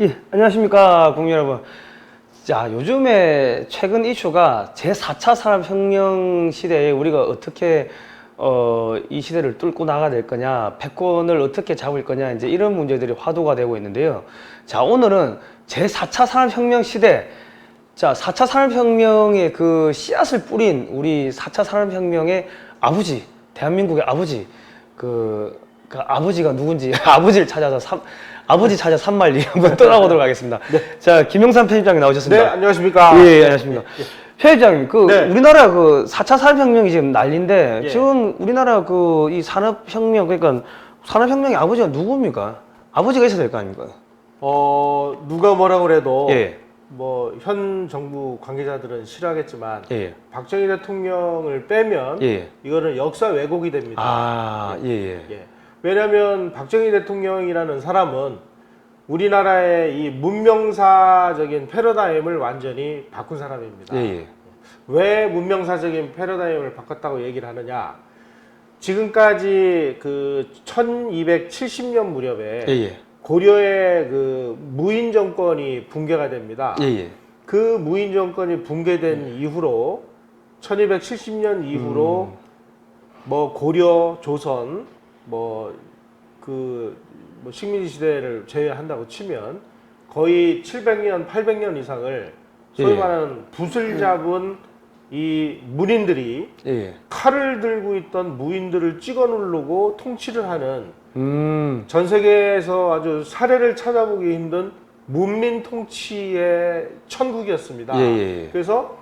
예, 안녕하십니까, 국민 여러분. 자, 요즘에 최근 이슈가 제4차 산업혁명 시대에 우리가 어떻게 이 시대를 뚫고 나가야 될 거냐, 패권을 어떻게 잡을 거냐, 이제 이런 문제들이 화두가 되고 있는데요. 자, 오늘은 제4차 산업혁명 시대, 자, 4차 산업혁명의 그 씨앗을 뿌린 우리 4차 산업혁명의 아버지, 대한민국의 아버지, 그 아버지가 누군지 아버지를 찾아서 아버지 찾아 산만리 한번 떠나보도록 하겠습니다. 네. 자, 김영삼 편집장님 나오셨습니다. 네, 안녕하십니까. 예, 안녕하십니까. 편집장님, 네. 우리나라 그 4차 산업혁명이 지금 난리인데, 예. 지금 우리나라 이 산업혁명, 그러니까 산업혁명의 아버지가 누굽니까? 아버지가 있어야 될 거 아닙니까? 누가 뭐라 그래도 예. 뭐 현 정부 관계자들은 싫어하겠지만 예. 박정희 대통령을 빼면 예. 이거는 역사 왜곡이 됩니다. 아, 예, 예. 예. 왜냐하면 박정희 대통령이라는 사람은 우리나라의 이 문명사적인 패러다임을 완전히 바꾼 사람입니다. 예, 예. 왜 문명사적인 패러다임을 바꿨다고 얘기를 하느냐? 지금까지 그 1270년 무렵에 예, 예. 고려의 그 무인 정권이 붕괴가 됩니다. 예, 예. 그 무인 정권이 붕괴된 이후로 1270년 이후로 뭐 고려, 조선, 뭐 식민지 시대를 제외한다고 치면 거의 700년, 800년 이상을 소위 예. 말하는 붓을 잡은 이 문인들이 예. 칼을 들고 있던 무인들을 찍어 누르고 통치를 하는 음. 전 세계에서 아주 사례를 찾아보기 힘든 문민 통치의 천국이었습니다. 예, 예, 예. 그래서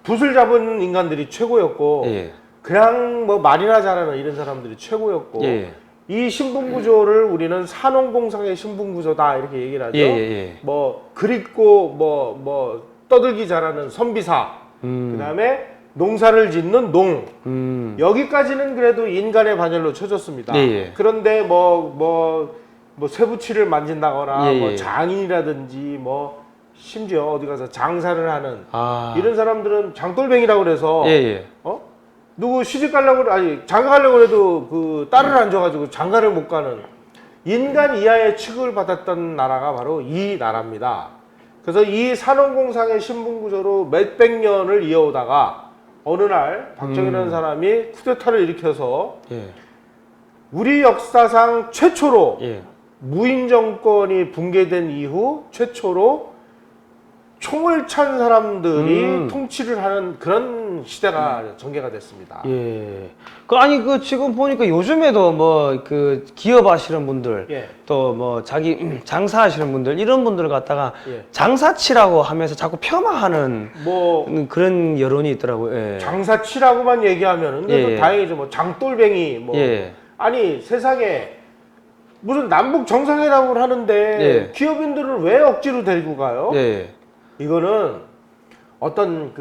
붓을 잡은 인간들이 최고였고 예. 그냥 뭐 말이나 잘하는 이런 사람들이 최고였고 예. 이 신분 구조를 우리는 산업공상의 신분 구조다 이렇게 얘기를 하죠. 예, 예, 예. 뭐 그립고 뭐 떠들기 잘하는 선비사, 그다음에 농사를 짓는 농. 여기까지는 그래도 인간의 반열로 쳐졌습니다. 예, 예. 그런데 뭐 쇠붙이를 만진다거나 예, 예. 뭐 장인이라든지 뭐 심지어 어디 가서 장사를 하는 아. 이런 사람들은 장돌뱅이라고 그래서 예, 예. 누구 시집 가려고 아니 장가 가려고 해도 그 딸을 안 줘가지고 장가를 못 가는 인간 이하의 취급을 받았던 나라가 바로 이 나라입니다. 그래서 이 산업공상의 신분 구조로 몇백 년을 이어오다가 어느 날 박정희라는 사람이 쿠데타를 일으켜서 예. 우리 역사상 최초로 예. 무인 정권이 붕괴된 이후 최초로 총을 찬 사람들이 통치를 하는 그런 시대가 전개가 됐습니다. 예. 지금 보니까 요즘에도 뭐 기업 하시는 분들, 예. 또 뭐 장사하시는 분들, 이런 분들을 갖다가 예. 장사치라고 하면서 자꾸 폄하하는 뭐 그런 여론이 있더라고요. 예. 장사치라고만 얘기하면은 그래도 예. 다행이죠. 뭐 장돌뱅이 뭐 예. 아니 세상에 무슨 남북 정상회담을 하는데 예. 기업인들을 왜 억지로 데리고 가요? 예. 이거는 어떤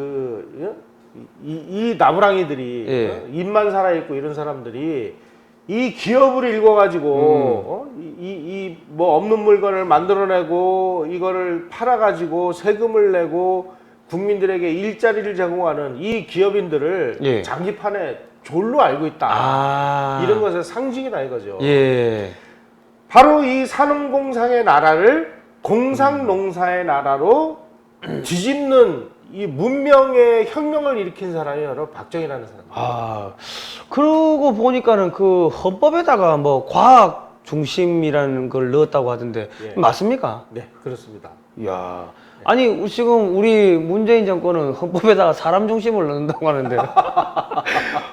이 나부랑이들이 예. 입만 살아있고 이런 사람들이 이 기업을 읽어가지고 뭐 없는 물건을 만들어내고 이거를 팔아가지고 세금을 내고 국민들에게 일자리를 제공하는 이 기업인들을 예. 장기판에 졸로 알고 있다. 아. 이런 것의 상징이다 이거죠. 예. 바로 이 산업공상의 나라를 공상농사의 나라로 뒤집는 이 문명의 혁명을 일으킨 사람이 바로 박정희라는 사람입니다. 아. 그러고 보니까는 그 헌법에다가 뭐 과학 중심이라는 걸 넣었다고 하던데 예. 맞습니까? 네, 그렇습니다. 이야. 아니, 지금 우리 문재인 정권은 헌법에다가 사람 중심을 넣는다고 하는데.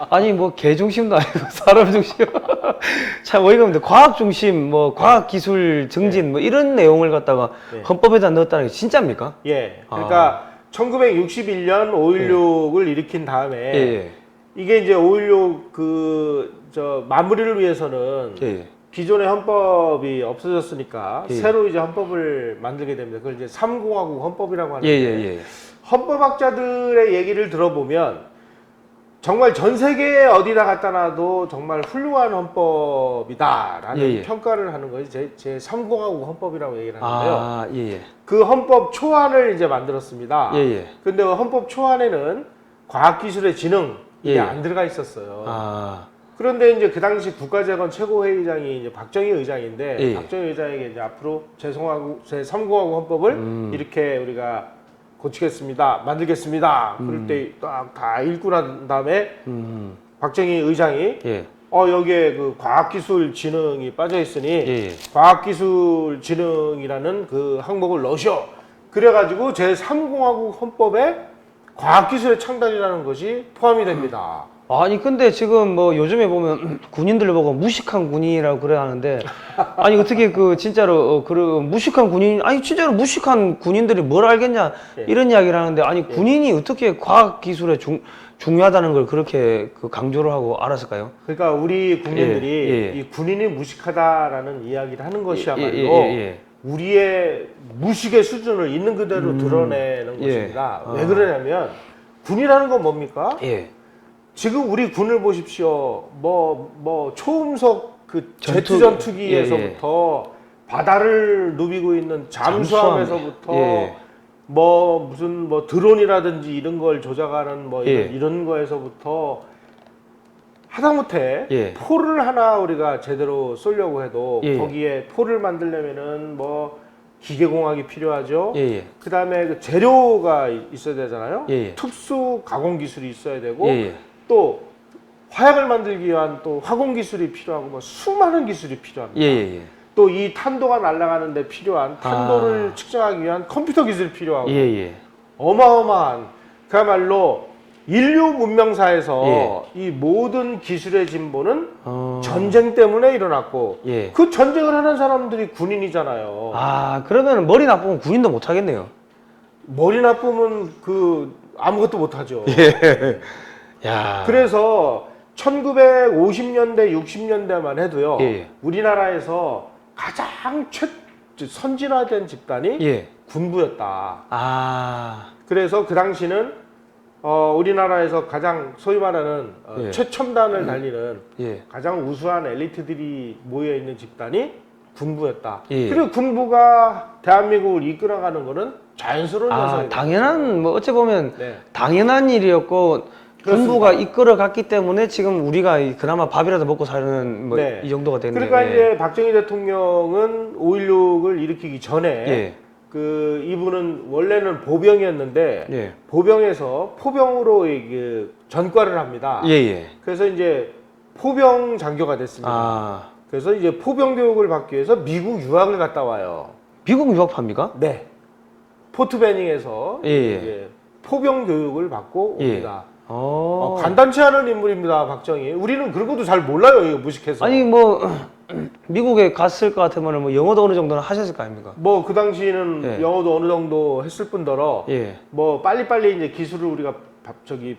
아니, 뭐, 개 중심도 아니고, 사람 중심. 참 어이가 없는데, 과학 중심, 뭐, 과학 기술 증진, 뭐, 이런 내용을 갖다가 헌법에다 넣었다는 게 진짜입니까? 예. 그러니까 1961년 5.16을 일으킨 다음에 예. 이게 이제 5.16 마무리를 위해서는 예. 기존의 헌법이 없어졌으니까 예. 새로 이제 헌법을 만들게 됩니다. 그걸 이제 3공화국 헌법이라고 하는데 예. 헌법학자들의 얘기를 들어보면 정말 전 세계에 어디다 갖다 놔도 정말 훌륭한 헌법이다라는 예. 평가를 하는 것이 제 3공화국 헌법이라고 얘기를 하는데요. 아, 예. 그 헌법 초안을 이제 만들었습니다. 예. 근데 그 헌법 초안에는 과학기술의 진흥 이게 예. 안 들어가 있었어요. 아. 그런데 이제 그 당시 국가재건 최고회의장이 이제 박정희 의장인데 예. 박정희 의장에게 이제 앞으로 제3공화국 헌법을 이렇게 우리가 고치겠습니다, 만들겠습니다. 그럴 때 딱 다 읽고 난 다음에 박정희 의장이 예. 여기에 그 과학기술진흥이 빠져 있으니 예. 과학기술진흥이라는 그 항목을 넣으셔. 그래가지고 제3공화국 헌법에 과학기술의 창단이라는 것이 포함이 됩니다. 아니 근데 지금 뭐 요즘에 보면 군인들 보고 무식한 군인이라고 그래 하는데 아니 어떻게 그 진짜로 그 무식한 군인 아니 진짜로 무식한 군인들이 뭘 알겠냐 예. 이런 이야기를 하는데 아니 군인이 어떻게 과학 기술에 중요하다는 걸 그렇게 그 강조를 하고 알았을까요? 그러니까 우리 국민들이 예, 예. 이 군인이 무식하다라는 이야기를 하는 것이야말로 예. 우리의 무식의 수준을 있는 그대로 드러내는 예. 것입니다. 왜 그러냐면 군이라는 건 뭡니까? 예. 지금 우리 군을 보십시오. 뭐 초음속 그 전투- 제트 전투기에서부터 바다를 누비고 있는 잠수함에서부터 예. 뭐 무슨 뭐 드론이라든지 이런 걸 조작하는 뭐 예. 이런 거에서부터 하다못해 예. 포를 하나 우리가 제대로 쏘려고 해도 예. 거기에 포를 만들려면은 뭐 기계공학이 필요하죠. 예. 그 다음에 그 재료가 있어야 되잖아요. 예. 특수 가공 기술이 있어야 되고 예. 또 화약을 만들기 위한 또 화공 기술이 필요하고 뭐 수많은 기술이 필요합니다. 예. 또 이 탄도가 날아가는데 필요한 탄도를 측정하기 위한 컴퓨터 기술이 필요하고 예. 어마어마한 그야말로 인류 문명사에서 예. 이 모든 기술의 진보는 어. 전쟁 때문에 일어났고 예. 그 전쟁을 하는 사람들이 군인이잖아요. 아 그러면 머리 나쁘면 군인도 못 하겠네요. 머리 나쁘면 그 아무것도 못하죠. 예. 야. 그래서 1950년대, 60년대만 해도요. 예. 우리나라에서 가장 선진화된 집단이 예. 군부였다. 아. 그래서 그 당시는 우리나라에서 가장 소위 말하는 예. 최첨단을 달리는 예. 가장 우수한 엘리트들이 모여 있는 집단이 군부였다. 예. 그리고 군부가 대한민국을 이끌어가는 것은 자연스러운 아, 현상입니다. 당연한 뭐 어찌 보면 네. 당연한 일이었고 그렇습니다. 군부가 이끌어 갔기 때문에 지금 우리가 그나마 밥이라도 먹고 사는 뭐 네. 이 정도가 됐네요. 그러니까 예. 이제 박정희 대통령은 5.16을 일으키기 전에 예. 그 이분은 원래는 보병이었는데 예. 보병에서 포병으로 그 전과를 합니다. 예. 그래서 이제 포병 장교가 됐습니다. 아. 그래서 이제 포병 교육을 받기 위해서 미국 유학을 갔다 와요. 미국 유학파입니까? 네. 포트 베닝에서 예. 이제 포병 교육을 받고 예. 옵니다. 어. 간단치 않은 인물입니다, 박정희. 우리는 그런 것도 잘 몰라요, 이거 무식해서. 아니 뭐 미국에 갔을 것 같으면 뭐 영어도 어느 정도는 하셨을 거 아닙니까? 뭐 그 당시에는 예. 영어도 어느 정도 했을 뿐더러 예. 뭐 빨리빨리 이제 기술을 우리가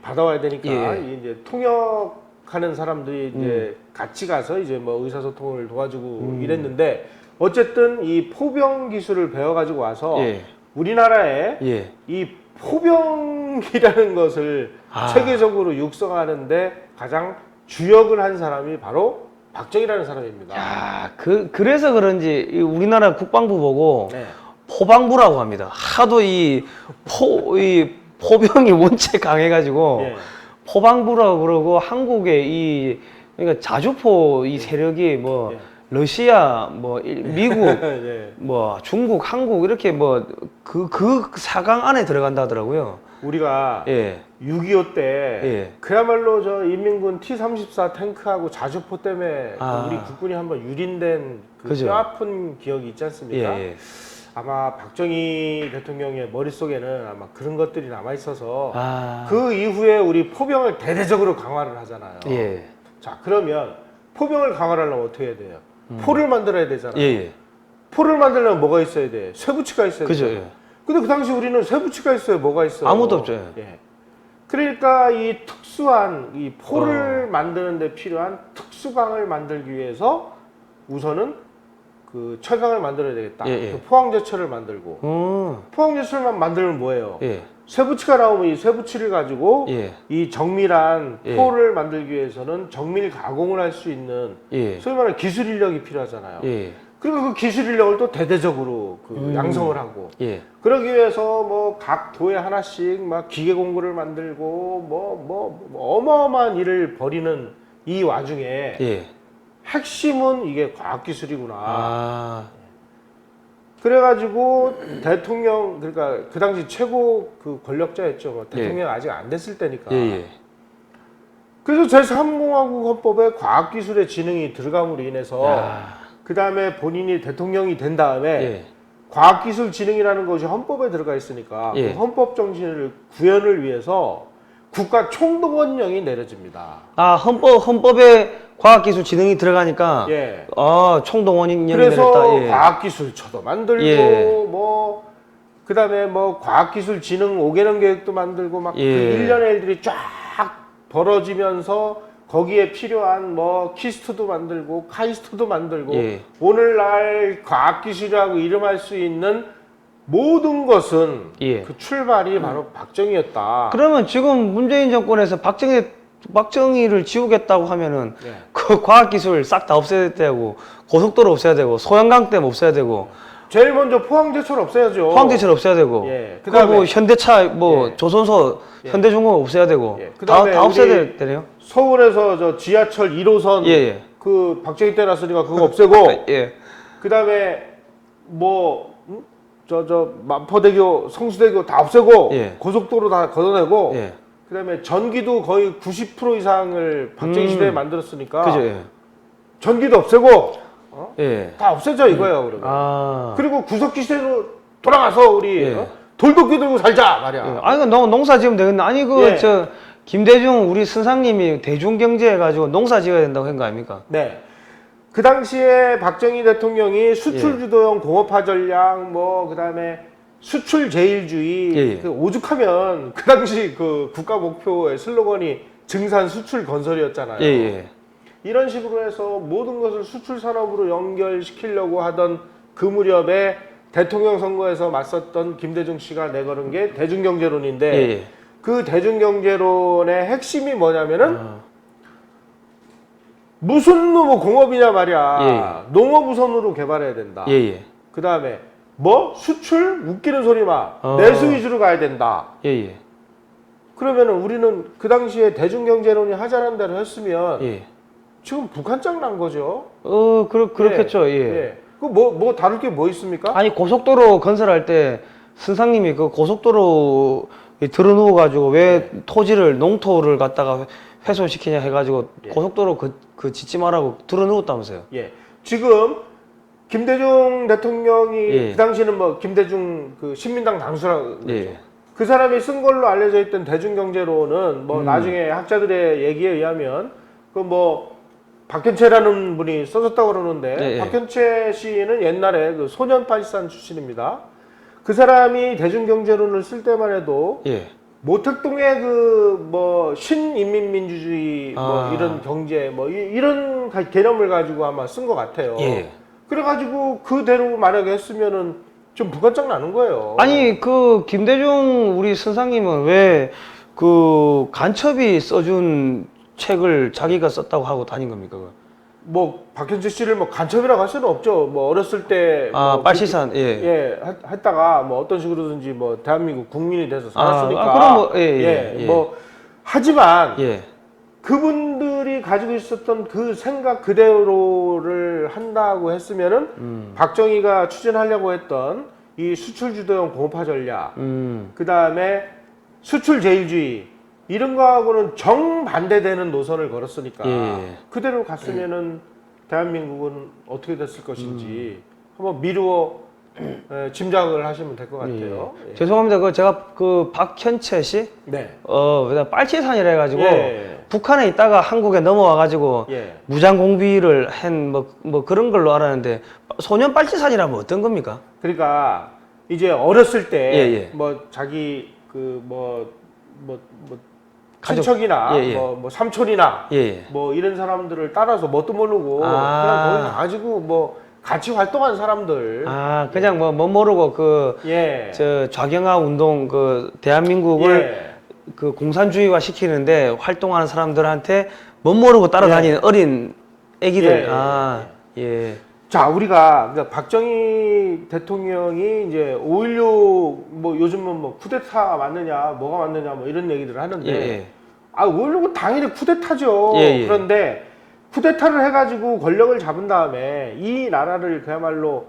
받아와야 되니까 예. 이제 통역하는 사람들이 이제 같이 가서 이제 뭐 의사소통을 도와주고 이랬는데 어쨌든 이 포병 기술을 배워가지고 와서 예. 우리나라에 예. 이 포병이라는 것을 아. 체계적으로 육성하는데 가장 주역을 한 사람이 바로 박정희라는 사람입니다. 야, 그래서 그런지 이 우리나라 국방부 보고 네. 포방부라고 합니다. 하도 이 포병이 원체 강해가지고 예. 포방부라고 그러고 한국의 그러니까 자주포 이 세력이 뭐 예. 러시아, 뭐 미국, 네. 뭐 중국, 한국 이렇게 뭐 그 사강 안에 들어간다 하더라고요. 우리가 예. 6.25 때 예. 그야말로 저 인민군 T-34 탱크하고 자주포 때문에 아. 우리 국군이 한번 유린된 그 그죠. 뼈아픈 기억이 있지 않습니까? 예. 아마 박정희 대통령의 머릿속에는 아마 그런 것들이 남아 있어서 아. 그 이후에 우리 포병을 대대적으로 강화를 하잖아요. 예. 자, 그러면 포병을 강화를 하려면 어떻게 해야 돼요? 포를 만들어야 되잖아요. 예. 포를 만들려면 뭐가 있어야 돼? 쇠붙이가 있어야 그죠. 돼. 예. 근데 그 당시 우리는 쇠붙이가 있어요. 뭐가 있어요? 아무도 없죠. 예. 그러니까 이 특수한 이 포를 만드는 데 필요한 특수강을 만들기 위해서 우선은 그 철강을 만들어야 되겠다. 예. 그 포항제철을 만들고 포항제철만 만들면 뭐예요? 예. 쇠붙이가 나오면 이 쇠붙이를 가지고 예. 이 정밀한 예. 포를 만들기 위해서는 정밀 가공을 할 수 있는 예. 소위 말하는 기술 인력이 필요하잖아요. 예. 그리고 그 기술 인력을 또 대대적으로 그 양성을 하고 예. 그러기 위해서 뭐 각 도에 하나씩 막 기계 공구를 만들고 뭐 어마어마한 일을 벌이는 이 와중에 예. 핵심은 이게 과학기술이구나. 아. 그래가지고 대통령, 그러니까 그 당시 최고 그 권력자였죠. 뭐 대통령 아직 안 됐을 때니까. 예, 예. 그래서 제3공화국 헌법에 과학기술의 지능이 들어감으로 인해서 야. 그 다음에 본인이 대통령이 된 다음에 예. 과학기술 지능이라는 것이 헌법에 들어가 있으니까 예. 그 헌법 정신을 구현을 위해서 국가 총동원령이 내려집니다. 아, 헌법에 과학기술진흥이 들어가니까 예. 총동원령이 그래서 내렸다. 예. 과학기술처도 만들고 예. 뭐 그다음에 뭐 과학기술진흥 5개년 계획도 만들고 막 그 예. 일련의 일들이 쫙 벌어지면서 거기에 필요한 뭐 키스트도 만들고 카이스트도 만들고 예. 오늘날 과학기술이라고 이름할 수 있는 모든 것은 예. 그 출발이 바로 박정희였다. 그러면 지금 문재인 정권에서 박정희를 지우겠다고 하면은 예. 그 과학기술 싹 다 없애야 되고 고속도로 없애야 되고 소양강댐 없애야 되고 제일 먼저 포항제철 없애야죠. 포항제철 없애야 되고 예. 그다음에 뭐 현대차 뭐 예. 조선소 예. 현대중공업 없애야 되고 예. 다 그다음에 없애야 우리 되네요. 서울에서 저 지하철 1호선 예, 예. 그 박정희 때 났으니까 그거 없애고 예. 그다음에 뭐 저 마포대교 성수대교 다 없애고 예. 고속도로 다 걷어내고 예. 그다음에 전기도 거의 90% 이상을 박정희 시대에 만들었으니까 그죠. 예. 전기도 없애고 예. 다 없애자 이거예요. 그러면. 아. 그리고 구석기 시대로 돌아가서 우리 예. 돌도끼 들고 살자 말이야. 예. 아니 그 농사 지으면 되겠네. 아니 그 예. 저 김대중 우리 선상님이 대중경제 해가지고 농사 지어야 된다고 한 거 아닙니까? 네. 그 당시에 박정희 대통령이 수출주도형 공업화 전략, 뭐 그다음에 수출 제일주의, 예, 예. 그 오죽하면 그 당시 그 국가 목표의 슬로건이 증산 수출 건설이었잖아요. 예, 예. 이런 식으로 해서 모든 것을 수출 산업으로 연결시키려고 하던 그 무렵에 대통령 선거에서 맞섰던 김대중 씨가 내걸은 게 대중경제론인데 예, 예. 그 대중경제론의 핵심이 뭐냐면은 무슨 뭐 공업이냐 말이야. 농업 우선으로 개발해야 된다. 예, 예. 그 다음에 뭐 수출 웃기는 소리 마. 어. 내수 위주로 가야 된다. 예, 예. 그러면은 우리는 그 당시에 대중경제론이 하자는 대로 했으면 예. 지금 북한장 난 거죠. 그렇겠죠. 예. 뭐 다를 게 뭐 있습니까? 아니 고속도로 건설할 때 선상님이 그 고속도로 들어누워 가지고 왜 토지를 농토를 갖다가 훼손시키냐 해가지고 예. 고속도로 그 짓지 말라고 들어누웠다면서요. 예. 지금 김대중 대통령이 예. 그 당시는 뭐 김대중 그 신민당 당수라고 그러죠. 예. 그 사람이 쓴 걸로 알려져 있던 대중경제론은 뭐 나중에 학자들의 얘기에 의하면 그 뭐 박현채라는 분이 써줬다고 그러는데 예, 예. 박현채 씨는 옛날에 그 소년팔산 출신입니다. 그 사람이 대중경제론을 쓸 때만 해도 예. 모택동의 그 뭐 신인민민주주의 뭐 아. 이런 경제 뭐 이런 개념을 가지고 아마 쓴 것 같아요. 예. 그래가지고 그대로 만약에 했으면은 좀 북한장 나는 거예요. 아니 그 김대중 우리 선상님은 왜 그 간첩이 써준 책을 자기가 썼다고 하고 다닌 겁니까? 그거? 뭐 박현채 씨를 뭐 간첩이라고 할 수는 없죠. 뭐 어렸을 때 뭐 빨치산 했다가 뭐 어떤 식으로든지 뭐 대한민국 국민이 돼서 살았으니까. 그럼 뭐 예. 뭐 하지만 예. 그분들이 가지고 있었던 그 생각 그대로를 한다고 했으면은 박정희가 추진하려고 했던 이 수출 주도형 공업화 전략, 그 다음에 수출 제일주의 이런 거하고는 정반대되는 노선을 걸었으니까 예. 그대로 갔으면은 대한민국은 어떻게 됐을 것인지 한번 미루어 짐작을 하시면 될 것 같아요. 예. 죄송합니다. 그 제가 그 박현채 씨 네. 빨치산이라 해가지고 예. 북한에 있다가 한국에 넘어와가지고 예. 무장 공비를 한 뭐 그런 걸로 알았는데 소년 빨치산이라면 어떤 겁니까? 그러니까 이제 어렸을 때 예. 뭐 자기 그 뭐 가족. 친척이나 예. 뭐 삼촌이나 예. 뭐 이런 사람들을 따라서 뭣도 모르고 아. 그냥 거기 가가지고 뭐 같이 활동한 사람들. 그냥 뭐 모르고 그 예. 저 좌경화 운동 그 대한민국을 예. 그 공산주의화 시키는데 활동하는 사람들한테 모르고 따라다니는 어린 애기들. 예. 자, 우리가 그러니까 박정희 대통령이 이제 5.16 뭐 요즘은 뭐 쿠데타 맞느냐, 뭐가 맞느냐 뭐 이런 얘기들을 하는데 예. 오히려 당연히 쿠데타죠. 예, 예. 그런데 쿠데타를 해가지고 권력을 잡은 다음에 이 나라를 그야말로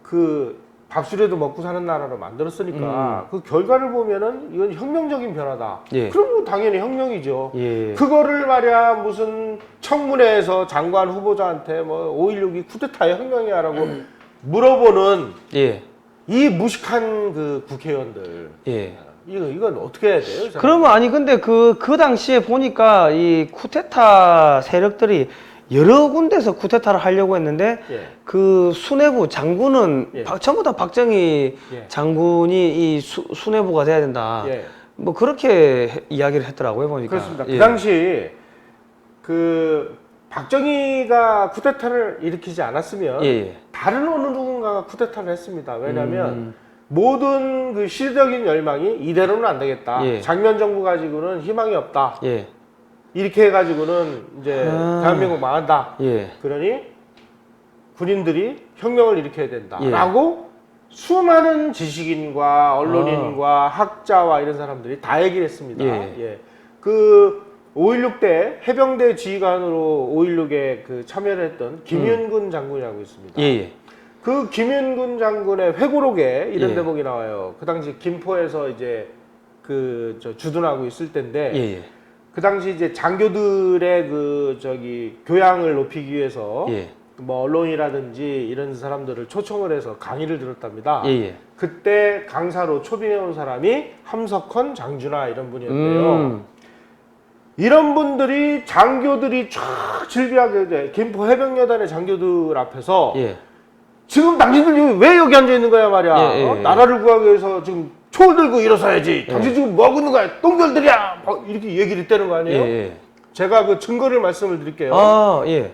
그 밥술에도 먹고 사는 나라로 만들었으니까 그 결과를 보면은 이건 혁명적인 변화다. 예. 그럼 당연히 혁명이죠. 예. 그거를 말이야 무슨 청문회에서 장관 후보자한테 뭐 5.16이 쿠데타의 혁명이야라고 물어보는 예. 이 무식한 그 국회의원들. 예. 이건 어떻게 해야 돼요? 그러면 아니 근데 그 당시에 보니까 이 쿠데타 세력들이 여러 군데서 쿠데타를 하려고 했는데 예. 그 수뇌부 장군은 예. 전부 다 박정희 예. 장군이 이 수뇌부가 돼야 된다. 예. 뭐 그렇게 이야기를 했더라고요 보니까. 그렇습니다. 예. 그 당시 그 박정희가 쿠데타를 일으키지 않았으면 예, 예. 다른 어느 누군가가 쿠데타를 했습니다. 왜냐하면 모든 그 시대적인 열망이 이대로는 안 되겠다. 예. 장면 정부 가지고는 희망이 없다. 예. 이렇게 해가지고는 이제 대한민국 망한다. 예. 그러니 군인들이 혁명을 일으켜야 된다. 예. 라고 수많은 지식인과 언론인과 학자와 이런 사람들이 다 얘기를 했습니다. 예. 그 5.16 때 해병대 지휘관으로 5.16에 그 참여를 했던 김윤근 장군이라고 있습니다. 예. 그 김윤근 장군의 회고록에 이런 예. 대목이 나와요. 그 당시 김포에서 이제 그 주둔하고 있을 때인데 예. 그 당시 이제 장교들의 그 교양을 높이기 위해서 예. 뭐 언론이라든지 이런 사람들을 초청을 해서 강의를 들었답니다. 예. 그때 강사로 초빙해 온 사람이 함석헌, 장준하 이런 분이었대요. 이런 분들이 장교들이 쫙 질비하게 이제 김포 해병여단의 장교들 앞에서 예. 지금 당신들 왜 여기 앉아 있는 거야 말이야. 예, 예, 예. 나라를 구하기 위해서 지금 총 들고 일어서야지. 당신 지금 뭐 하고 있는 거야? 똥별들이야. 이렇게 얘기를 했다는 거 아니에요? 예. 제가 그 증거를 말씀을 드릴게요. 아, 예.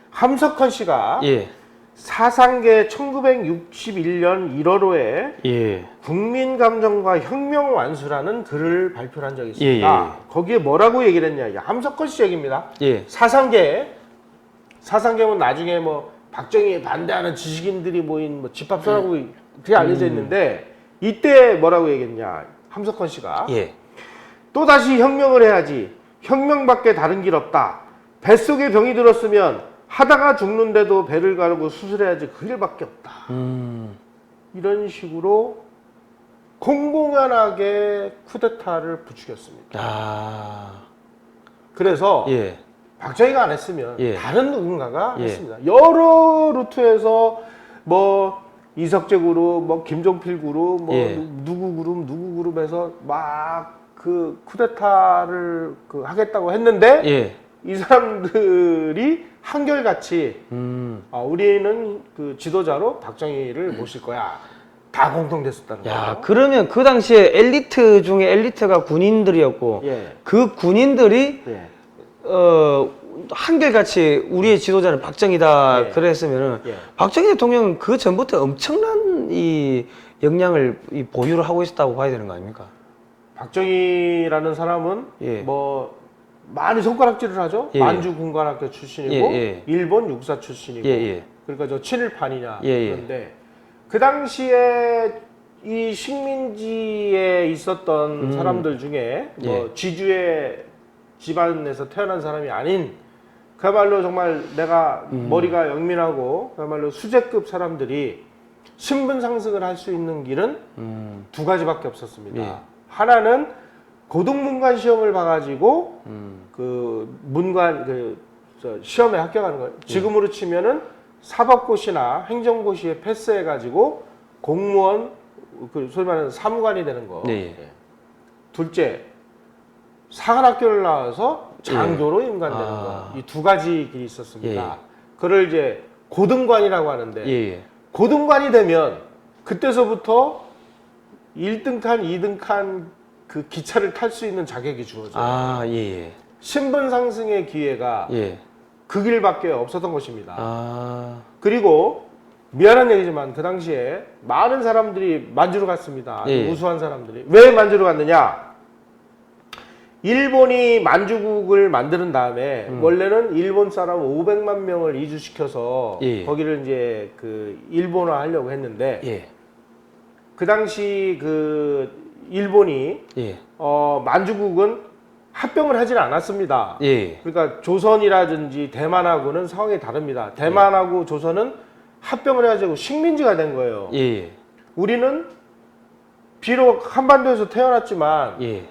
함석헌 씨가 예. 사상계 1961년 1월호에 예. 국민감정과 혁명 완수라는 글을 발표한 적이 있습니다. 예. 거기에 뭐라고 얘기를 했냐? 이게 함석헌 씨 얘기입니다. 예. 사상계면 나중에 뭐 박정희에 반대하는 지식인들이 모인 뭐 집합소라고 그게 알려져 있는데 이때 뭐라고 얘기했냐? 함석헌 씨가 예. 또다시 혁명을 해야지. 혁명밖에 다른 길 없다. 뱃속에 병이 들었으면 하다가 죽는데도 배를 가르고 수술해야지 그 일밖에 없다. 이런 식으로 공공연하게 쿠데타를 부추겼습니다. 아. 그래서 예. 박정희가 안 했으면 예. 다른 누군가가 예. 했습니다. 여러 루트에서 뭐 이석재 그룹, 뭐 김종필 그룹, 뭐 예. 누구 그룹에서 막 그 쿠데타를 하겠다고 했는데 예. 이 사람들이 한결같이 우리는 그 지도자로 박정희를 모실 거야. 다 공통됐었다는 야, 거예요. 그러면 그 당시에 엘리트 중에 엘리트가 군인들이었고 예. 그 군인들이 예. 한결같이 우리의 지도자는 박정희다 예. 그랬으면은 예. 박정희 대통령은 그 전부터 엄청난 이 역량을 보유를 하고 있었다고 봐야 되는 거 아닙니까? 박정희라는 사람은 예. 뭐 많이 손가락질을 하죠. 예. 만주 군관학교 출신이고 예, 예. 일본 육사 출신이고 예. 그러니까 저 친일판이냐 예. 그런데 그 당시에 이 식민지에 있었던 사람들 중에 뭐 예. 지주의 집안에서 태어난 사람이 아닌 그야말로 정말 내가 머리가 영민하고 그야말로 수재급 사람들이 신분 상승을 할 수 있는 길은 두 가지밖에 없었습니다. 예. 하나는 고등문관 시험을 봐가지고 그 문관 시험에 합격하는 거예요. 지금으로 치면은 사법고시나 행정고시에 패스해가지고 공무원 소위 말하는 사무관이 되는 거. 네. 둘째 사관학교를 나와서 장교로 임관되는 거. 이 두 가지 길이 있었습니다. 그걸 이제 고등관이라고 하는데 예. 고등관이 되면 그때서부터 1등 칸, 2등 칸 그 기차를 탈 수 있는 자격이 주어져요. 아, 예. 신분 상승의 기회가 예. 그 길밖에 없었던 것입니다. 아. 그리고 미안한 얘기지만 그 당시에 많은 사람들이 만주로 갔습니다. 아주 예. 우수한 사람들이. 왜 만주로 갔느냐? 일본이 만주국을 만드는 다음에 원래는 일본 사람 500만 명을 이주시켜서 예. 거기를 이제 그 일본화 하려고 했는데 예. 그 당시 그 일본이 예. 만주국은 합병을 하질 않았습니다. 예. 그러니까 조선이라든지 대만하고는 상황이 다릅니다. 대만하고 조선은 합병을 해가지고 식민지가 된 거예요. 예. 우리는 비록 한반도에서 태어났지만 예.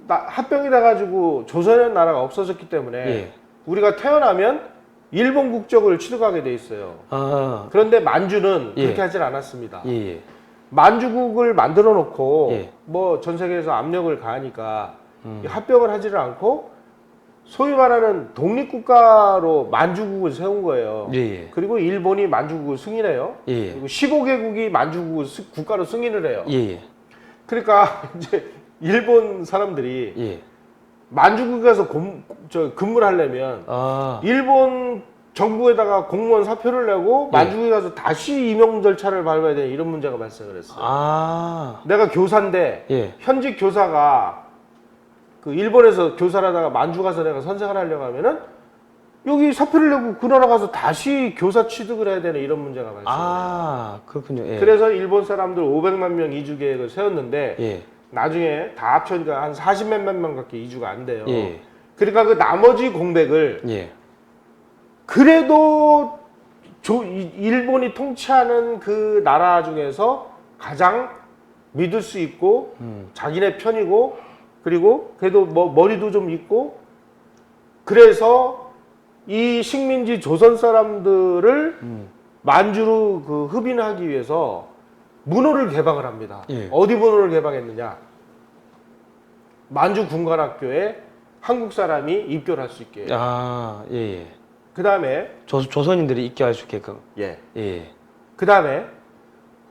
합병이 돼가지고 조선이라는 나라가 없어졌기 때문에 예. 우리가 태어나면 일본 국적을 취득하게 돼 있어요. 아. 그런데 만주는 예. 그렇게 하질 않았습니다. 예. 만주국을 만들어 놓고 예. 뭐 전 세계에서 압력을 가하니까 합병을 하지를 않고 소위 말하는 독립국가로 만주국을 세운 거예요. 예. 그리고 일본이 만주국을 승인해요. 예. 그리고 15개국이 만주국을 국가로 승인을 해요. 예. 그러니까 이제 일본 사람들이 예. 만주국에 가서 근무를 하려면 아. 일본 정부에다가 공무원 사표를 내고 예. 만주국에 가서 다시 임용 절차를 밟아야 되는 이런 문제가 발생을 했어요. 아. 내가 교사인데 예. 현직 교사가 그 일본에서 교사를 하다가 만주 가서 내가 선생을 하려고 하면은 여기 사표를 내고 그 나라 가서 다시 교사 취득을 해야 되는 이런 문제가 발생해요. 아, 그렇군요. 예. 그래서 일본 사람들 500만 명 이주 계획을 세웠는데 예. 나중에 다 합쳐니까 한 40몇만 명밖에 이주가 안 돼요. 예. 그러니까 그 나머지 공백을 예. 그래도 일본이 통치하는 그 나라 중에서 가장 믿을 수 있고 자기네 편이고 그리고 그래도 뭐 머리도 좀 있고 그래서 이 식민지 조선 사람들을 만주로 그 흡인하기 위해서 문호를 개방을 합니다. 예. 어디 문호를 개방했느냐? 만주 군관학교에 한국 사람이 입교를 할 수 있게. 아, 예. 예. 그 다음에 조선인들이 있게 할 수 있게끔. 예. 예. 그 다음에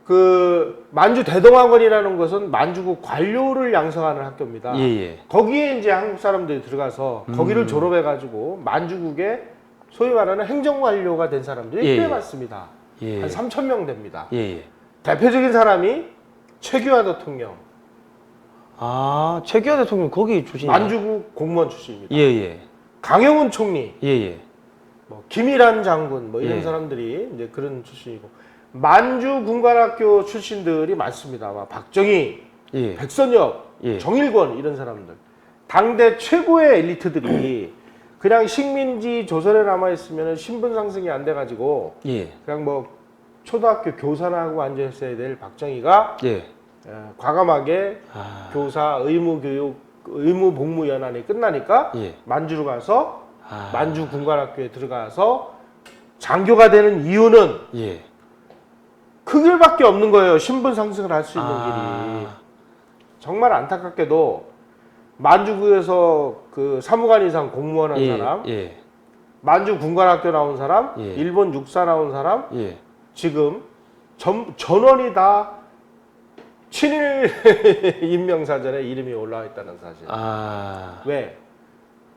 그 만주 대동학원이라는 것은 만주국 관료를 양성하는 학교입니다. 예. 예. 거기에 이제 한국 사람들이 들어가서 거기를 졸업해가지고 만주국의 소위 말하는 행정관료가 된 사람들이 예, 꽤 예. 많습니다. 예. 한 3,000명 됩니다. 예. 예. 대표적인 사람이 최규하 대통령, 아, 최규하 대통령 거기 출신이에요? 만주국 공무원 출신입니다. 예. 예. 강영훈 총리, 예. 예. 뭐 김일한 장군, 뭐 이런 예. 사람들이 이제 그런 출신이고 만주 군관학교 출신들이 많습니다. 막 박정희, 예. 백선엽, 예. 정일권 이런 사람들. 당대 최고의 엘리트들이 그냥 식민지 조선에 남아 있으면 신분 상승이 안 돼가지고 예. 그냥 뭐 초등학교 교사나 하고 앉아 있어야 될 박정희가 예. 과감하게 아. 교사 의무교육 의무복무 연한이 끝나니까 예. 만주로 가서 아. 만주 군관학교에 들어가서 장교가 되는 이유는 예. 그 길밖에 없는 거예요. 신분 상승을 할 수 있는 길이. 아. 정말 안타깝게도 만주구에서 그 사무관 이상 공무원 한 예. 사람, 예. 만주 군관학교 나온 사람, 예. 일본 육사 나온 사람, 예. 지금 전원이 다 친일 인명사전에 이름이 올라와 있다는 사실. 아. 왜?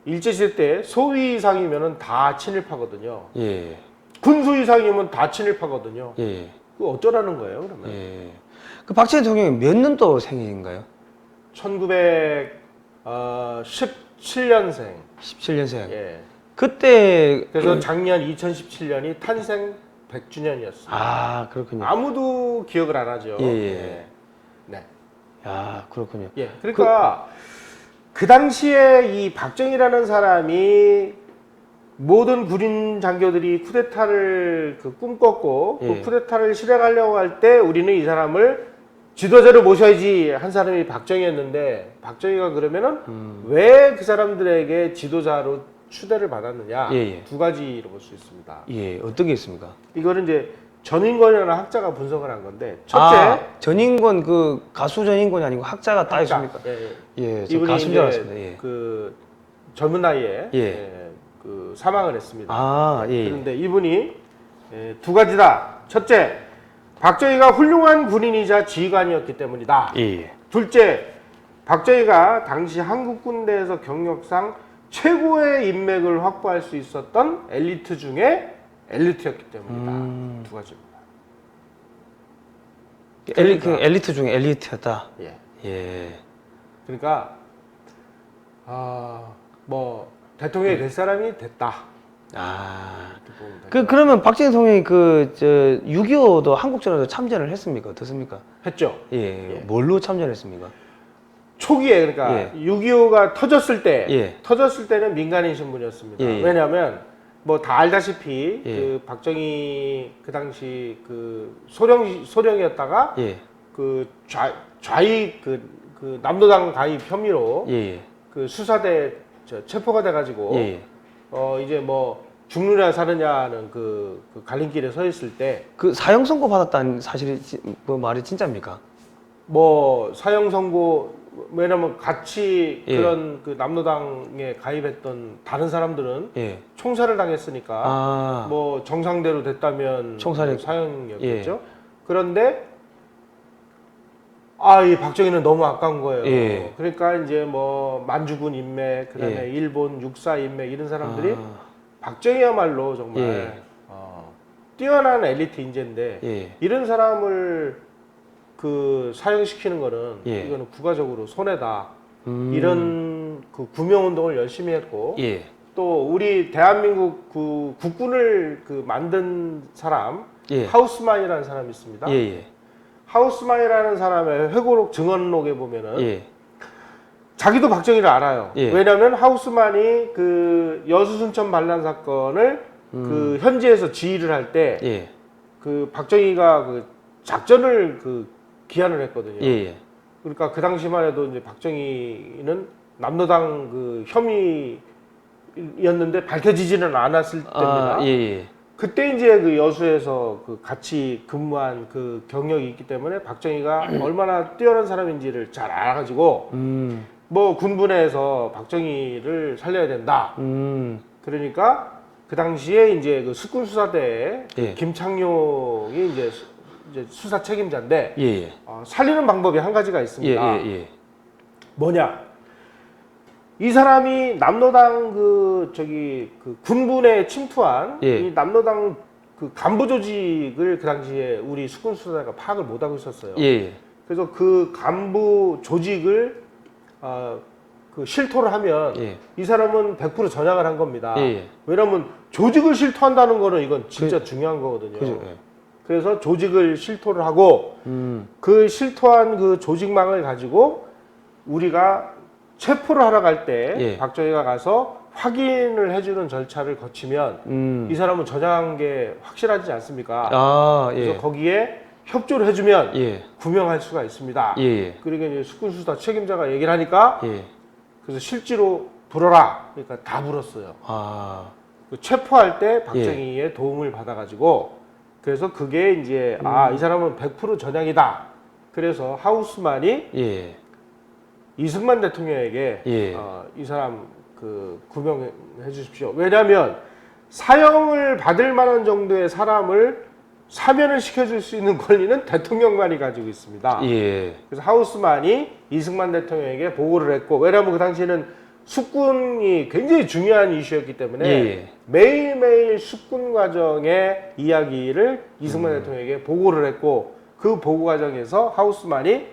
일제시대 때 소위 이상이면은 다 친일파거든요. 예. 군수 이상이면 다 친일파거든요. 예. 그 어쩌라는 거예요, 그러면? 예. 그 박정희 대통령이 몇 년도 생일인가요? 1917년생. 17년생. 예. 그때 그래서 작년 2017년이 탄생 100주년이었어요. 아, 그렇군요. 아무도 기억을 안 하죠. 예, 예. 네. 야, 그렇군요. 예. 그러니까 그 당시에 이 박정희라는 사람이 모든 군인 장교들이 쿠데타를 꿈꿨고 예. 그 쿠데타를 실행하려고 할 때 우리는 이 사람을 지도자로 모셔야지 한 사람이 박정희였는데 박정희가 그러면은 왜 그 사람들에게 지도자로 추대를 받았느냐 예, 예. 두 가지로 볼 수 있습니다. 예, 어떤 게 있습니까? 이거는 이제 전인권이라는 학자가 분석을 한 건데 첫째 아, 전인권 그 가수 전인권이 아니고 학자가 따 학자. 있습니까? 예, 예. 예, 저 이분이 가수인 줄 이제 알았습니다. 예. 그 젊은 나이에 예. 그 사망을 했습니다. 아, 예. 그런데 이분이 두 가지다. 첫째, 박정희가 훌륭한 군인이자 지휘관이었기 때문이다. 예. 둘째, 박정희가 당시 한국 군대에서 경력상 최고의 인맥을 확보할 수 있었던 엘리트 중에 엘리트였기 때문이다. 두 가지입니다. 엘리트 중에 엘리트였다. 예. 예. 그러니까 뭐 대통령이 될 사람이 됐다. 아. 이렇게 보면 됩니다. 그러면 박정희 대통령이 6.25도 한국전에도 참전을 했습니까? 어떻습니까? 했죠. 예. 예. 뭘로 참전했습니까? 초기에 그러니까 예. 6.25가 터졌을 때 예. 터졌을 때는 민간인 신분이었습니다. 예, 예. 왜냐하면 뭐 다 알다시피 예. 그 박정희 그 당시 그 소령이었다가 예. 그 좌익 그 남로당 가입 혐의로 예. 그 수사대 체포가 돼가지고 예. 이제 뭐 죽느냐 사느냐는 그 갈림길에 서 있을 때 그 사형 선고 받았다는 사실이 뭐 말이 진짜입니까? 뭐 사형 선고 왜냐면 같이 예. 그런 그 남로당에 가입했던 다른 사람들은 예. 총살을 당했으니까 아. 뭐 정상대로 됐다면 총살이- 뭐 사형이었겠죠. 예. 그런데 이 박정희는 너무 아까운 거예요. 예. 그러니까 이제 뭐 만주군 인맥, 그다음에 일본 육사 인맥 이런 사람들이 아. 박정희야말로 정말 예. 뛰어난 엘리트 인재인데 예. 이런 사람을 그 사형시키는 거는 예. 이거는 국가적으로 손해다. 이런 그 구명운동을 열심히 했고 예. 또 우리 대한민국 그 국군을 그 만든 사람 예. 하우스만이라는 사람이 있습니다. 예. 예. 하우스만이라는 사람의 회고록 증언록에 보면은 예. 자기도 박정희를 알아요. 예. 왜냐하면 하우스만이 그 여수순천 반란 사건을 그 현지에서 지휘를 할 때 예. 그 박정희가 그 작전을 그 기한을 했거든요. 예. 예. 그러니까 그 당시만 해도 이제 박정희는 남로당 그 혐의였는데 밝혀지지는 않았을 때입니다. 아, 예. 예. 그때 이제 그 여수에서 그 같이 근무한 그 경력이 있기 때문에 박정희가 얼마나 뛰어난 사람인지를 잘 알아가지고 뭐 군부내에서 박정희를 살려야 된다. 그러니까 그 당시에 이제 그 숙군수사대에 예. 김창룡이 이제 수사 책임자인데 예. 예. 살리는 방법이 한 가지가 예. 있습니다. 예. 뭐냐? 이 사람이 남로당 그 군부내에 침투한 예. 이 남로당 그 간부 조직을 그 당시에 우리 숙군수사대가 파악을 못 하고 있었어요. 예. 그래서 그 간부 조직을 그 실토를 하면 예. 이 사람은 100% 전향을 한 겁니다. 예. 왜냐하면 조직을 실토한다는 거는 이건 진짜 중요한 거거든요. 그죠. 예. 그래서 조직을 실토를 하고 그 실토한 그 조직망을 가지고 우리가 체포를 하러 갈 때 예. 박정희가 가서 확인을 해주는 절차를 거치면 이 사람은 전향한 게 확실하지 않습니까? 아, 그래서 예. 거기에 협조를 해주면 예. 구명할 수가 있습니다. 예. 그러니까 이제 숙군수사 책임자가 얘기를 하니까 예. 그래서 실제로 불어라. 그러니까 다 불었어요. 아. 그 체포할 때 박정희의 도움을 받아가지고 그래서 그게 이제 이 사람은 100% 전향이다. 그래서 하우스만이 예. 이승만 대통령에게 예. 이 사람 그 구명해 주십시오. 왜냐하면 사형을 받을 만한 정도의 사람을 사면을 시켜줄 수 있는 권리는 대통령만이 가지고 있습니다. 예. 그래서 하우스만이 이승만 대통령에게 보고를 했고 왜냐하면 그 당시에는 숙군이 굉장히 중요한 이슈였기 때문에 예. 매일매일 숙군 과정의 이야기를 이승만 대통령에게 보고를 했고 그 보고 과정에서 하우스만이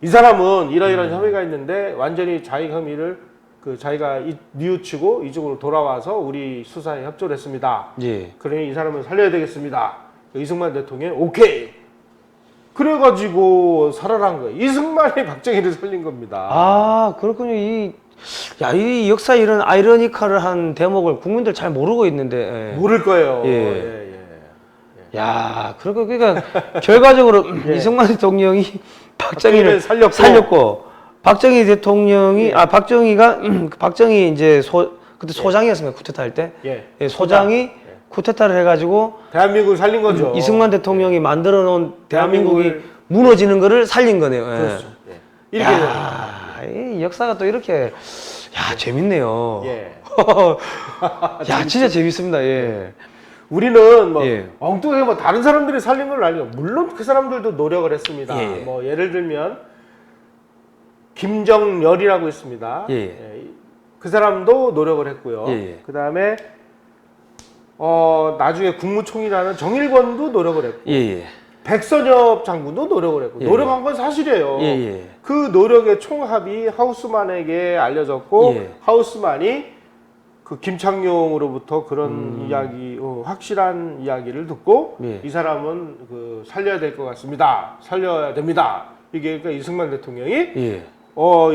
이 사람은 이러이러한 혐의가 있는데 완전히 자기 혐의를 그 자기가 뉘우치고 이쪽으로 돌아와서 우리 수사에 협조를 했습니다. 예. 그러니 이 사람은 살려야 되겠습니다. 이승만 대통령이 오케이. 그래가지고 살아난 거예요. 이승만이 박정희를 살린 겁니다. 아, 그렇군요. 이 역사 이런 아이러니컬한 대목을 국민들 잘 모르고 있는데. 예. 모를 거예요. 예. 예, 예. 야, 그러니까 결과적으로 이승만 대통령이 박정희를 살렸고 박정희 대통령이 박정희가 박정희 이제 그때 소장이었습니다. 쿠데타 할 때. 예. 예, 소장이 쿠데타를 해가지고 대한민국을 살린 거죠. 이승만 대통령이 만들어 놓은 대한민국이 무너지는 거를 살린 거네요. 예. 그렇죠. 예. 이렇게 야, 이 역사가 또 이렇게 재밌네요. 예. 야, 진짜 재밌습니다. 예. 우리는 뭐 예. 엉뚱하게 뭐 다른 사람들이 살린 걸 알고 물론 그 사람들도 노력을 했습니다. 예. 뭐 예를 들면 김정열이라고 있습니다. 예. 예. 그 사람도 노력을 했고요. 예. 그 다음에 나중에 국무총리라는 정일권도 노력을 했고 예. 백선엽 장군도 노력을 했고 예. 노력한 건 사실이에요. 예. 그 노력의 총합이 하우스만에게 알려졌고 예. 하우스만이 그 김창룡으로부터 그런 이야기, 확실한 이야기를 듣고 예. 이 사람은 그 살려야 될 것 같습니다. 살려야 됩니다. 이게 그러니까 이승만 대통령이 예.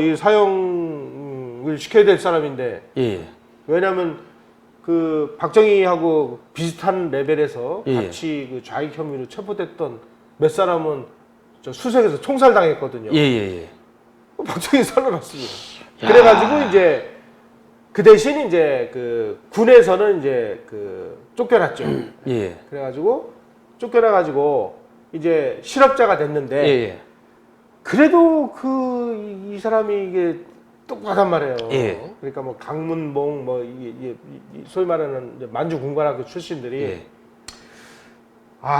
이 사형을 시켜야 될 사람인데 예. 왜냐하면 그 박정희하고 비슷한 레벨에서 예. 같이 그 좌익 혐의로 체포됐던 몇 사람은 저 수색에서 총살당했거든요. 예. 박정희 살아났습니다. 그래가지고 이제 그 대신 이제 그 군에서는 이제 그 쫓겨났죠. 예. 그래가지고 쫓겨나가지고 이제 실업자가 됐는데 예. 그래도 이 사람이 이게 똑똑하단 말이에요. 예. 그러니까 뭐 강문봉 뭐 소위 말하는 이제 만주 군관학교 출신들이 예.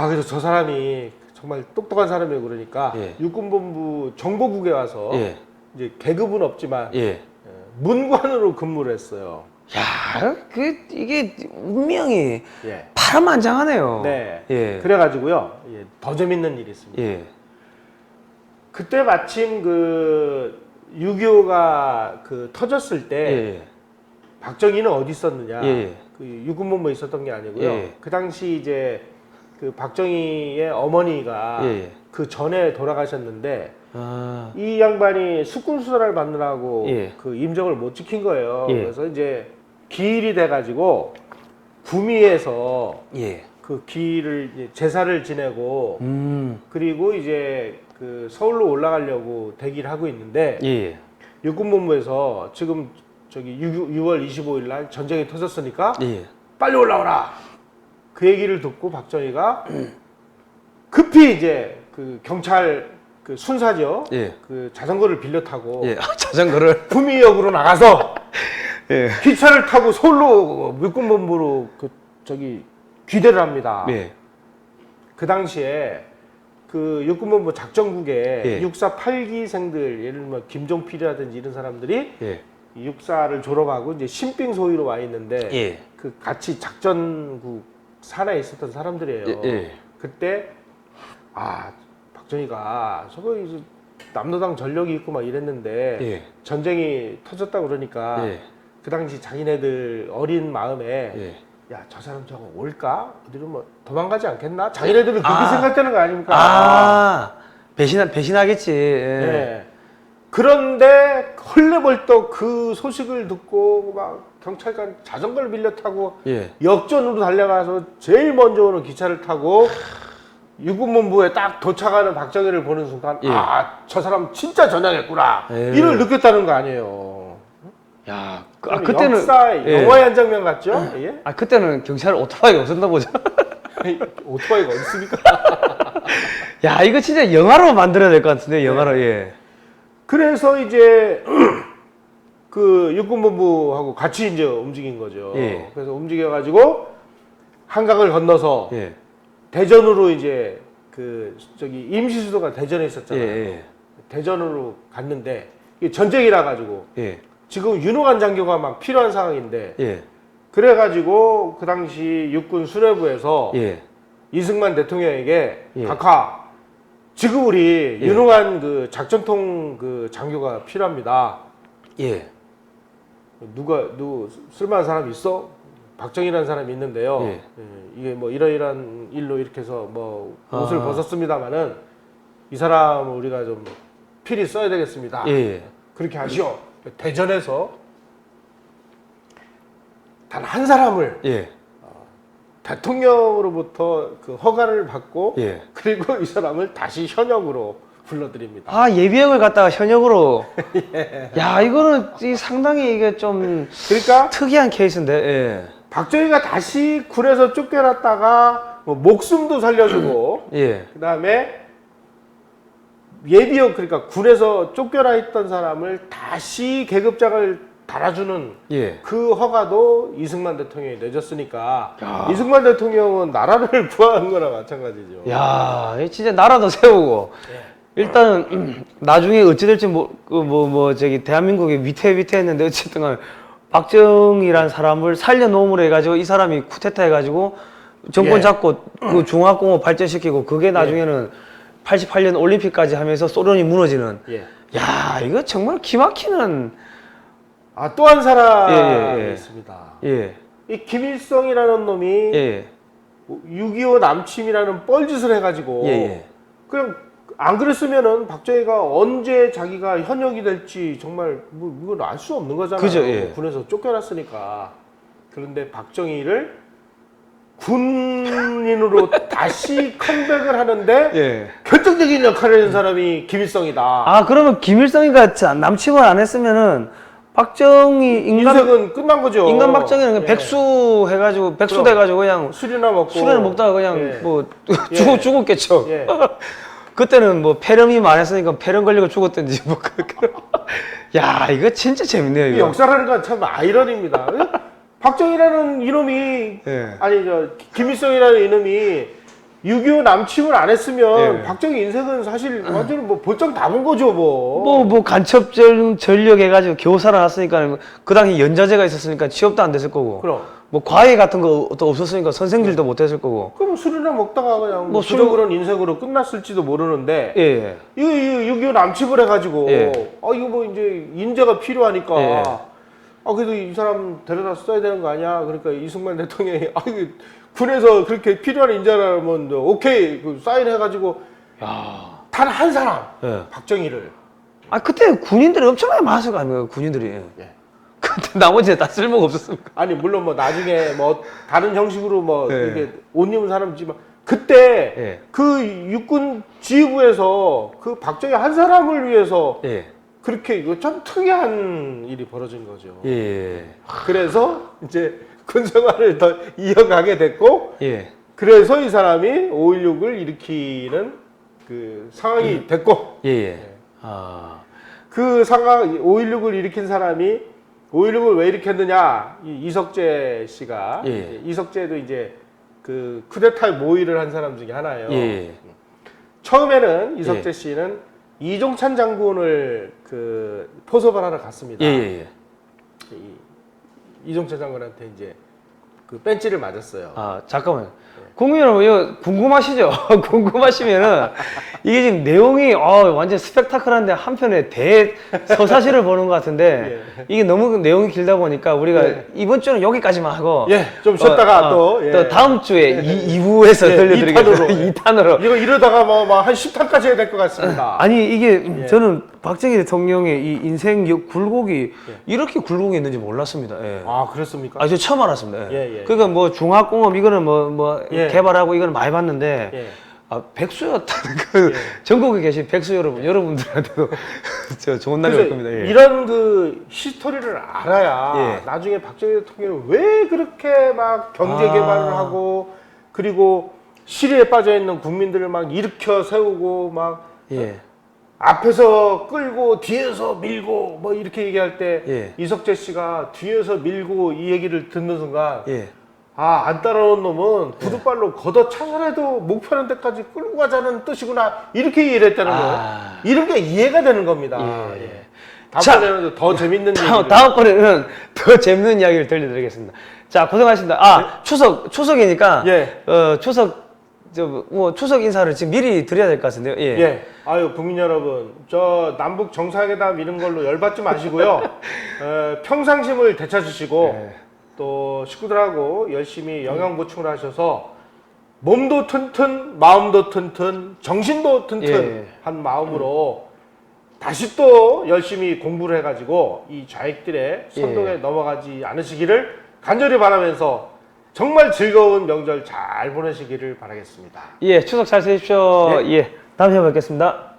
그래서 저 사람이 정말 똑똑한 사람이고 그러니까 예. 육군본부 정보국에 와서 예. 이제 계급은 없지만 예. 문관으로 근무를 했어요. 야, 이게 운명이 예. 파란만장하네요. 네. 예. 그래가지고요. 더 재밌는 일이 있습니다. 예. 그때 마침 그 6.25가 그 터졌을 때 예. 박정희는 어디 있었느냐? 예. 그 육군본부에 있었던 게 아니고요. 예. 그 당시 이제 그 박정희의 어머니가 예. 그 전에 돌아가셨는데 아. 이 양반이 숙군 수사를 받느라고 예. 그 임정을 못 지킨 거예요. 예. 그래서 이제 기일이 돼가지고 구미에서 예. 그 기일을 이제 제사를 지내고 그리고 이제 그 서울로 올라가려고 대기를 하고 있는데 예. 육군본부에서 지금 저기 6월 25일 날 전쟁이 터졌으니까 예. 빨리 올라오라 그 얘기를 듣고 박정희가 급히 이제 그 경찰 그 순사죠. 예. 그 자전거를 빌려 타고 예. 자전거를. 구미역으로 나가서 예. 기차를 타고 서울로 육군본부로 그 저기 귀대를 합니다. 예. 그 당시에 그 육군본부 작전국에 예. 육사 8기생들 예를 들면 김종필이라든지 이런 사람들이 예. 이 육사를 졸업하고 이제 신빙 소위로 와 있는데 예. 그 같이 작전국 산하에 있었던 사람들이에요. 예. 그때 박정희가 저거 이제 남로당 전력이 있고 막 이랬는데 예. 전쟁이 터졌다 그러니까 예. 그 당시 자기네들 어린 마음에 예. 야, 저 사람 저거 올까? 어디로 뭐 도망가지 않겠나? 자기네들은 그렇게 생각되는 거 아닙니까? 배신하겠지. 예. 네. 그런데 헐레벌떡 그 소식을 듣고 막 경찰관 자전거를 빌려 타고 예. 역전으로 달려가서 제일 먼저 오는 기차를 타고 육군본부에 딱 도착하는 박정희를 보는 순간 예. 저 사람 진짜 전향했구나. 예. 이를 느꼈다는 거 아니에요. 야, 그때는 역사 영화의 한 장면 같죠? 예? 그때는 경찰 오토바이가 없었나 보죠. 오토바이가 어디 있습니까? 야, 이거 진짜 영화로 만들어야 될 것 같은데, 영화로. 예. 그래서 이제 그 육군본부하고 같이 이제 움직인 거죠. 예. 그래서 움직여가지고 한강을 건너서 예. 대전으로 이제 그 저기 임시수도가 대전에 있었잖아요. 예. 대전으로 갔는데 이게 전쟁이라 가지고 예. 지금 윤호관 장교가 막 필요한 상황인데 예. 그래가지고 그 당시 육군 수뇌부에서 예. 이승만 대통령에게 예. 각하 지금 우리 예. 윤호관 그 작전통 그 장교가 필요합니다. 예. 누구 쓸만한 사람 있어? 박정희라는 사람이 있는데요. 예. 예, 이게 뭐 이러이러한 일로 이렇게 해서 뭐 옷을 벗었습니다만은 이 사람을 우리가 좀 필히 써야 되겠습니다. 예. 그렇게 하시오. 대전에서 단 한 사람을 예. 대통령으로부터 그 허가를 받고 예. 그리고 이 사람을 다시 현역으로 불러드립니다. 예비역을 갔다가 현역으로. 야, 이거는 상당히 이게 좀 그러니까 특이한 케이스인데, 예. 박정희가 다시 군에서 쫓겨났다가 뭐 목숨도 살려주고 예. 그 다음에 예비역 그러니까 군에서 쫓겨나 있던 사람을 다시 계급장을 달아주는 예. 그 허가도 이승만 대통령이 내줬으니까 이승만 대통령은 나라를 구한 거나 마찬가지죠. 야, 이 진짜 나라도 세우고. 일단은 나중에 어찌 될지 저기 대한민국이 위태위태했는데 어쨌든 간에 박정희라는 사람을 살려놓음으로 해가지고 이 사람이 쿠데타 해가지고 정권 예. 잡고 그 중화공업 발전시키고 그게 나중에는 88년 올림픽까지 하면서 소련이 무너지는. 예. 야, 이거 정말 기막히는. 또 한 사람이 예. 있습니다. 예. 이 김일성이라는 놈이 예. 6.25 남침이라는 뻘짓을 해가지고 예. 그냥 안 그랬으면은 박정희가 언제 자기가 현역이 될지 정말 뭐 이건 알 수 없는 거잖아요. 그죠, 예. 군에서 쫓겨났으니까. 그런데 박정희를 군인으로 다시 컴백을 하는데 예. 결정적인 역할을 해준 사람이 김일성이다. 아 그러면 김일성이가 남침을 안 했으면은 박정희 인생은 끝난 거죠. 인간 박정희는 그냥 예. 백수 해가지고 백수 그럼. 돼가지고 그냥 술이나 먹고 술을 먹다가 그냥 예. 뭐 예. 죽었겠죠. 예. 그때는 뭐 폐렴이 많았으니까 폐렴 걸리고 죽었던지 뭐 야 이거 진짜 재밌네요. 이 이거. 역사라는 건 참 아이러니입니다. 박정희라는 이놈이 예. 아니 김일성이라는 이놈이 6.25 남침을 안 했으면 예. 박정희 인생은 사실 완전 뭐 볼장 다 본 거죠 뭐. 뭐 간첩 전력 해가지고 겨우 살아났으니까 그 당시 연자제가 있었으니까 취업도 안 됐을 거고 그럼. 뭐 과외 같은 것도 없었으니까 선생질도 못 했을 거고 그럼 술이나 먹다가 그냥 뭐 뭐 부적으로는 인생으로 끝났을지도 모르는데 예. 이거 6.25 남침을 해가지고 예. 이거 뭐 이제 인재가 필요하니까 예. 그래도 이 사람 데려다 써야 되는 거 아니야? 그러니까 이승만 대통령이 이거 군에서 그렇게 필요한 인재라면 오케이 그 사인해가지고 야. 단 한 사람 예. 박정희를 아 그때 군인들이 엄청나게 많았을 거 아닙니까 군인들이. 예. 근데 나머지는 다 쓸모가 없었습니까? 아니 물론 뭐 나중에 뭐 다른 형식으로 뭐 예. 이렇게 옷 입은 사람이지만 그때 예. 그 육군 지휘부에서 그 박정희 한 사람을 위해서 예. 그렇게 이거 참 특이한 일이 벌어진 거죠. 예. 그래서 이제 군 생활을 더 이어가게 됐고 예. 그래서 이 사람이 5.16을 일으키는 그 상황이 됐고 예. 예. 아. 그 상황 5.16을 일으킨 사람이 5.16을 왜 일으켰느냐 이석재 씨가 예. 이석재도 이제 그 쿠데타에 모의를 한 사람 중에 하나예요. 예. 처음에는 이석재 예. 씨는 이종찬 장군을 그 포섭을 갔습니다. 예. 예. 이종찬 장군한테 이제 그 벤치를 맞았어요. 아 잠깐만요. 국민 여러분 이거 궁금하시죠? 궁금하시면은 이게 지금 내용이 완전 스펙타클한데 한편에 대서사시를 보는 것 같은데 이게 너무 내용이 길다 보니까 우리가 예. 이번 주는 여기까지만 하고 좀 쉬었다가 또 다음 주에 2부에서 들려드리겠습니다. 2탄으로. 이거 이러다가 뭐 한 10탄까지 해야 될 것 같습니다. 아니 이게 저는 박정희 대통령의 이 인생 굴곡이 이렇게 굴곡이 있는지 몰랐습니다. 예. 아 그렇습니까? 저 처음 알았습니다. 예. 그러니까 뭐 중화공업 이거는 뭐 예. 개발하고 이거는 많이 봤는데 예. 백수였다는 그 전국에 계신 백수 여러분들한테도 저 좋은 날이 올 겁니다. 예. 이런 그 히스토리를 알아야 예. 나중에 박정희 대통령이 왜 그렇게 막 경제 개발을 하고 그리고 시리에 빠져 있는 국민들을 막 일으켜 세우고 막 예. 앞에서 끌고 뒤에서 밀고 뭐 이렇게 얘기할 때 예. 이석재 씨가 뒤에서 밀고 이 얘기를 듣는 순간 예. 안 따라온 놈은 구두발로 걷어 차서라도 목표하는 데까지 끌고 가자는 뜻이구나 이렇게 이해를 했다는 거예요. 이런 게 이해가 되는 겁니다. 예. 다음번에는 더 재밌는 얘기를 다음번에는 더 재밌는 이야기를 들려드리겠습니다. 자 고생하셨습니다. 추석이니까 예. 추석 인사를 지금 미리 드려야 될 것 같은데요. 예. 예. 아유 국민 여러분, 저 남북 정상회담 이런 걸로 열받지 마시고요. 평상심을 되찾으시고 예. 또 식구들하고 열심히 영양 보충을 하셔서 몸도 튼튼, 마음도 튼튼, 정신도 튼튼 한 마음으로 다시 또 열심히 공부를 해가지고 이 좌익들의 선동에 넘어가지 않으시기를 간절히 바라면서 정말 즐거운 명절 잘 보내시기를 바라겠습니다. 예, 추석 잘 쓰십시오. 예, 다음 시간에 뵙겠습니다.